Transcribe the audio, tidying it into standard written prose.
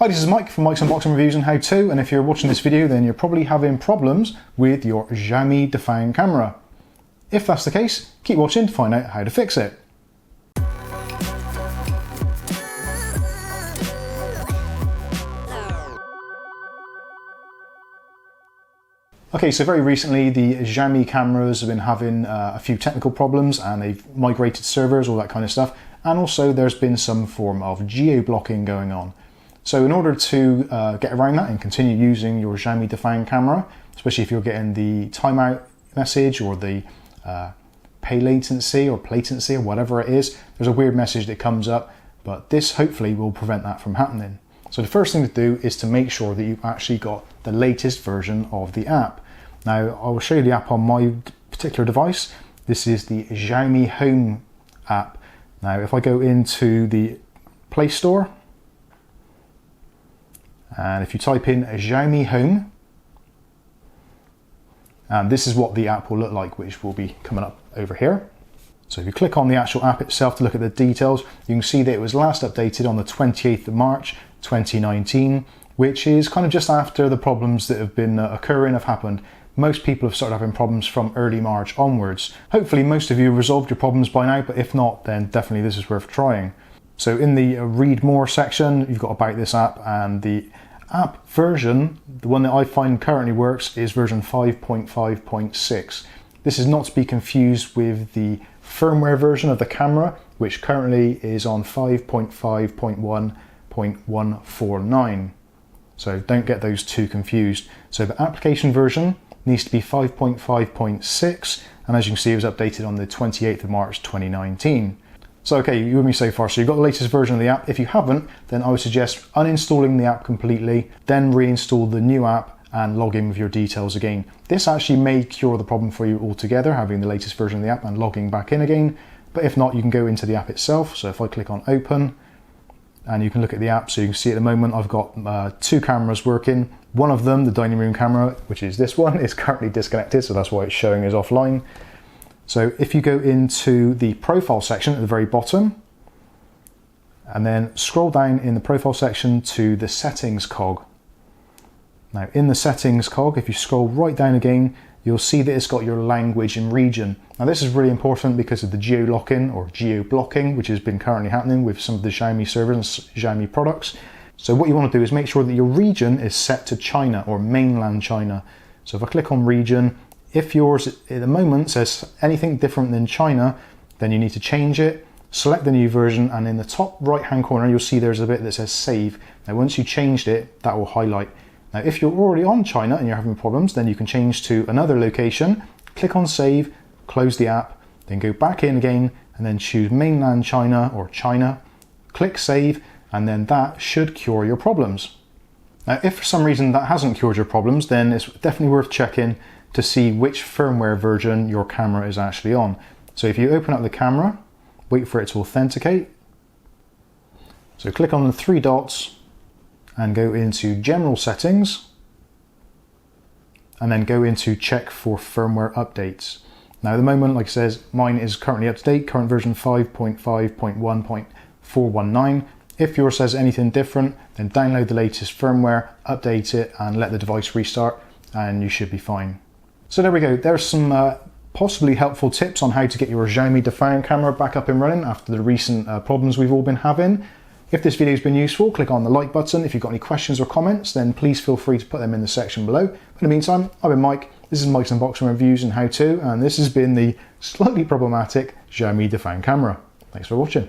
Hi, this is Mike from Mike's Unboxing Reviews and How To, and if you're watching this video then you're probably having problems with your Xiaomi Dafang camera. If that's the case, keep watching to find out how to fix it. Okay, so very recently the Xiaomi cameras have been having a few technical problems and they've migrated servers, all that kind of stuff, and also there's been some form of geo-blocking going on. So in order to get around that and continue using your Xiaomi Dafang camera, especially if you're getting the timeout message or the pay latency or platency or whatever it is, there's a weird message that comes up, but this hopefully will prevent that from happening. So the first thing to do is to make sure that you've actually got the latest version of the app. Now I will show you the app on my particular device. This is the Xiaomi Home app. Now if I go into the Play Store, and if you type in Xiaomi Home, and this is what the app will look like, which will be coming up over here. So if you click on the actual app itself to look at the details, you can see that it was last updated on the 28th of March 2019, which is kind of just after the problems that have been occurring have happened. Most people have started having problems from early March onwards. Hopefully most of you have resolved your problems by now, but if not, then definitely this is worth trying. So in the read more section, you've got about this app, and the app version, the one that I find currently works, is version 5.5.6. This is not to be confused with the firmware version of the camera, which currently is on 5.5.1.149. So don't get those two confused. So the application version needs to be 5.5.6, and as you can see it was updated on the 28th of March 2019. So okay, you with me so far? So you've got the latest version of the app. If you haven't, then I would suggest uninstalling the app completely, then reinstall the new app and log in with your details again. This actually may cure the problem for you altogether, having the latest version of the app and logging back in again. But if not, you can go into the app itself. So if I click on open, and you can look at the app, so you can see at the moment I've got two cameras working. One of them, the dining room camera, which is this one, is currently disconnected, so that's why it's showing as offline. So if you go into the profile section at the very bottom, and then scroll down in the profile section to the settings cog. Now in the settings cog, if you scroll right down again, you'll see that it's got your language and region. Now this is really important because of the geo-locking or geo-blocking, which has been currently happening with some of the Xiaomi servers and Xiaomi products. So what you want to do is make sure that your region is set to China or mainland China. So if I click on region, if yours at the moment says anything different than China, then you need to change it, select the new version, and in the top right hand corner you'll see there's a bit that says save. Now once you changed it, that will highlight. Now if you're already on China and you're having problems, then you can change to another location, click on save, close the app, then go back in again and then choose mainland China or China, click save, and then that should cure your problems. Now if for some reason that hasn't cured your problems, then it's definitely worth checking to see which firmware version your camera is actually on. So if you open up the camera, wait for it to authenticate. So click on the three dots and go into general settings, and then go into check for firmware updates. Now at the moment, like it says, mine is currently up to date, current version 5.5.1.419. If yours says anything different, then download the latest firmware, update it, and let the device restart, and you should be fine. So there we go, there's some possibly helpful tips on how to get your Xiaomi Dafang camera back up and running after the recent problems we've all been having. If this video has been useful, click on the like button. If you've got any questions or comments, then please feel free to put them in the section below. But in the meantime, I've been Mike, this is Mike's Unboxing Reviews and How To, and this has been the slightly problematic Xiaomi Dafang camera. Thanks for watching.